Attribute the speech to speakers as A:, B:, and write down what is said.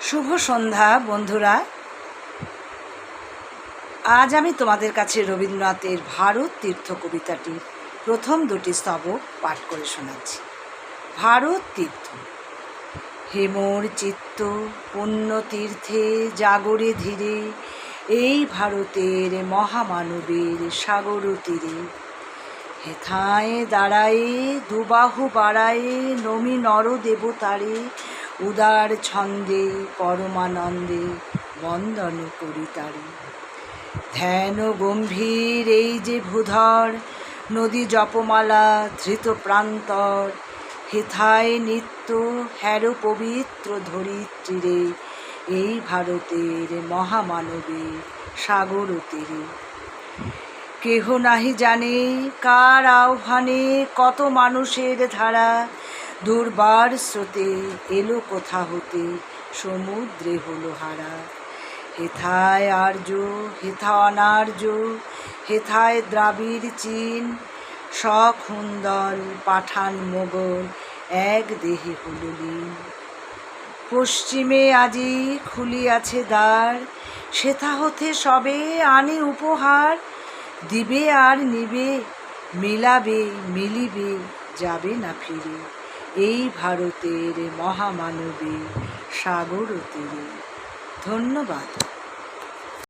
A: শুভ সন্ধ্যা বন্ধুরা। আজ আমি তোমাদের কাছে রবীন্দ্রনাথের ভারত তীর্থ কবিতাটির প্রথম দুটি স্তবক পাঠ করে শোনাচ্ছি। ভারত তীর্থ। হেমর চিত্ত পুণ্য তীর্থে জাগরে ধীরে, এই ভারতের মহামানবের সাগর তীরে। হেথায় দাঁড়ায়ে দুবাহু বাড়ায়ে, নমি নর দেবতারে উদার ছন্দে পরমানন্দে বন্দন করি তারে। ধ্যান গম্ভীর এই যে ভূধর, নদী জপমালা ধৃত প্রান্তর। হেথায় নিত্য হ্যার পবিত্র ধরিত্রীরে, এই ভারতের মহামানবের সাগর তীরে। কেহ নাহি জানে কার আহ্বানে, কত মানুষের ধারা দুর্বার স্রোতে এলো কোথা হতে, সমুদ্রে হলো হারা। হেথায় আর্য হেথা অনার্য, হেথায় দ্রাবিড় চীন, সখুন্দল পাঠান মোগল এক দেহে হল লীন। পশ্চিমে আজি খুলিয়াছে দ্বার, সেথা হতে সবে আনে উপহার। দিবে আর নিবে, মিলাবে মিলিবে, যাবে না ফিরে, এই ভারতের মহামানবে সাগর তীরে। ধন্যবাদ।